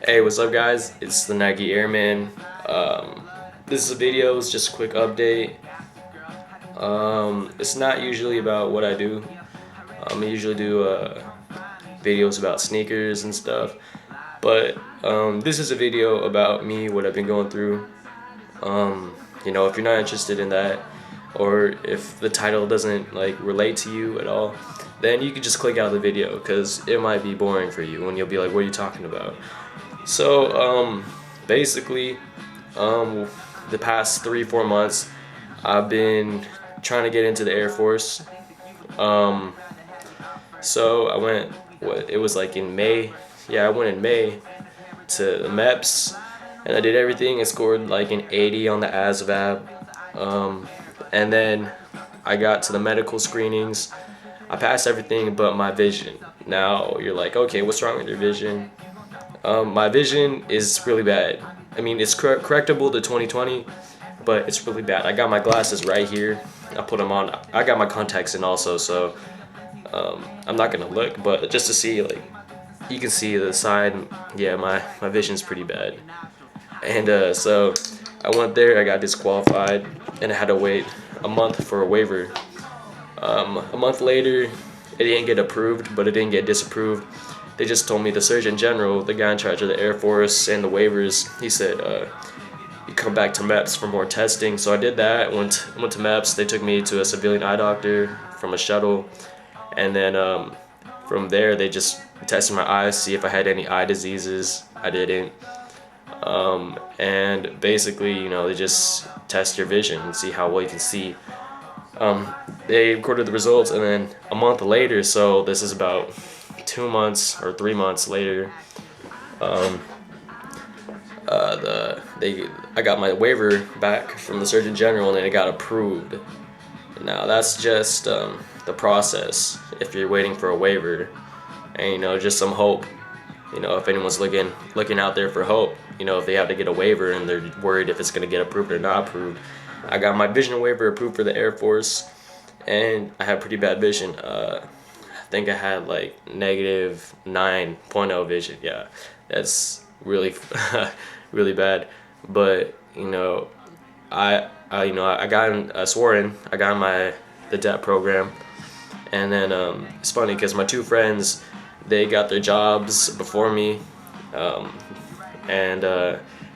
Hey, what's up guys? It's the Nike Airman. This is a video, it's just a quick update. It's not usually about what I do. I usually do videos about sneakers and stuff. But this is a video about me, what I've been going through. If you're not interested in that, or if the title doesn't relate to you at all, then you can just click out of the video because it might be boring for you and you'll be like, what are you talking about? So basically, the past 3-4 months I've been trying to get into the Air Force. So I went, it was like in May. Yeah, I went in May to the MEPS and I did everything. I scored like an 80 on the ASVAB. And then I got to the medical screenings. I passed everything but my vision. Now you're like, okay, what's wrong with your vision? My vision is really bad. I mean, it's correctable to 20/20, but it's really bad. I got my glasses right here. I put them on. I got my contacts in also, so I'm not gonna look, but just to see, like, you can see the side. Yeah, my vision's pretty bad. And so I went there. I got disqualified, and I had to wait a month for a waiver. A month later, it didn't get approved, but it didn't get disapproved. They just told me the Surgeon General, the guy in charge of the Air Force and the waivers, he said, you come back to MEPS for more testing. So I did that, went to MEPS. They took me to a civilian eye doctor from a shuttle. And then from there, they just tested my eyes, see if I had any eye diseases. I didn't. And basically, they just test your vision and see how well you can see. They recorded the results, and then a month later, so this is about 2 months or 3 months later, I got my waiver back from the Surgeon General, and then it got approved. Now that's just the process if you're waiting for a waiver, and just some hope. If anyone's looking out there for hope, if they have to get a waiver and they're worried if it's going to get approved or not approved. I got my vision waiver approved for the Air Force, and I have pretty bad vision. I think I had like negative 9.0 vision. Yeah, that's really really bad. But I swore in. I got in the DEP program, and then it's funny because my two friends, they got their jobs before me, and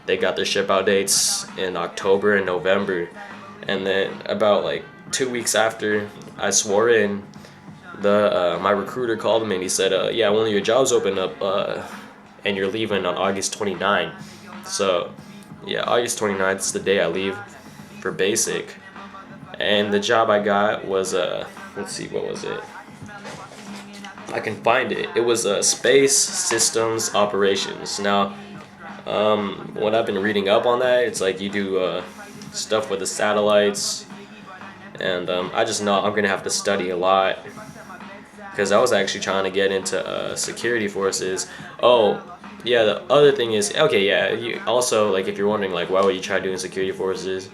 they got their ship-out dates in October and November. And then about like 2 weeks after I swore in, my recruiter called me and he said, yeah, one of your jobs opened up and you're leaving on August 29th. So yeah, August 29th is the day I leave for basic. And the job I got was, let's see, what was it? I can find it. It was Space Systems Operations. Now, what I've been reading up on that, it's like you do stuff with the satellites, and I just know I'm gonna have to study a lot because I was actually trying to get into security forces. Oh yeah, the other thing is, okay, yeah, you also, like, if you're wondering like why would you try doing security forces,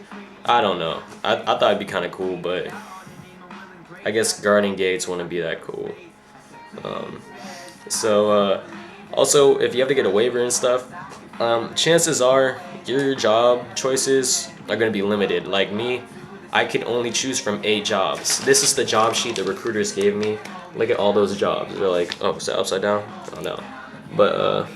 I don't know, I thought it'd be kind of cool, but I guess guarding gates wouldn't be that cool. Also, if you have to get a waiver and stuff, chances are your job choices are going to be limited. Like me, I can only choose from 8 jobs. This is the job sheet the recruiters gave me. Look at all those jobs. They're like, oh, is that upside down? Oh no. But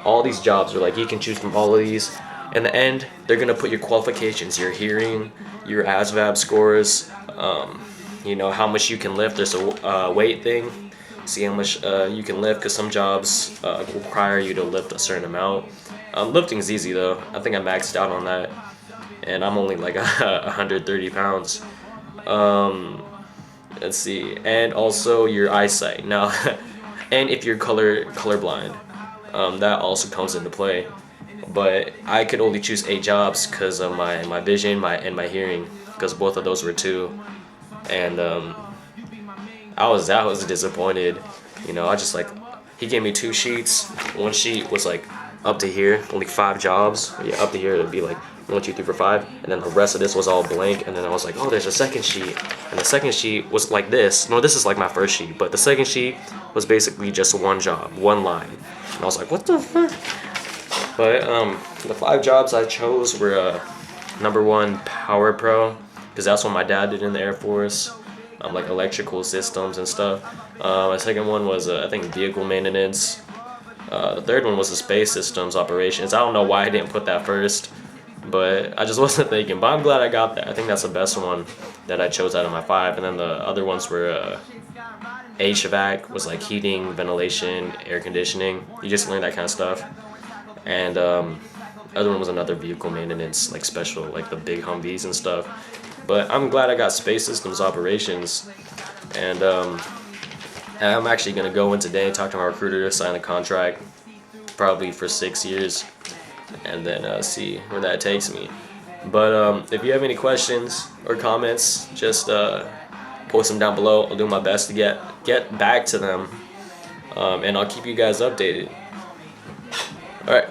all these jobs are like, you can choose from all of these. In the end, they're going to put your qualifications, your hearing, your ASVAB scores, how much you can lift. There's a weight thing. See how much you can lift, because some jobs require you to lift a certain amount. Lifting is easy though. I think I maxed out on that, and I'm only like 130 pounds. Let's see, and also your eyesight. Now, and if you're colorblind, that also comes into play. But I could only choose 8 jobs because of my vision, and my hearing, because both of those were 2, and I was disappointed. I just, like, he gave me 2 sheets. One sheet was like up to here, only 5 jobs. Yeah, up to here it'd be like 1, 2, 3, 4, 5, and then the rest of this was all blank. And then I was like, oh, there's a second sheet, and the second sheet was like this. No, this is like my first sheet, but the second sheet was basically just one job, one line. And I was like, what the fuck? But the 5 jobs I chose were number 1, Power Pro, because that's what my dad did in the Air Force, like electrical systems and stuff. My second one was I think vehicle maintenance. The third one was the space systems operations. I don't know why I didn't put that first, but I just wasn't thinking. But I'm glad I got that. I think that's the best one that I chose out of my 5. And then the other ones were HVAC, was like heating, ventilation, air conditioning. You just learn that kind of stuff. And other one was another vehicle maintenance, like special, like the big Humvees and stuff. But I'm glad I got space systems operations. And I'm actually going to go in today and talk to my recruiter, sign a contract, probably for 6 years, and then see where that takes me. But if you have any questions or comments, just post them down below. I'll do my best to get back to them, and I'll keep you guys updated. All right.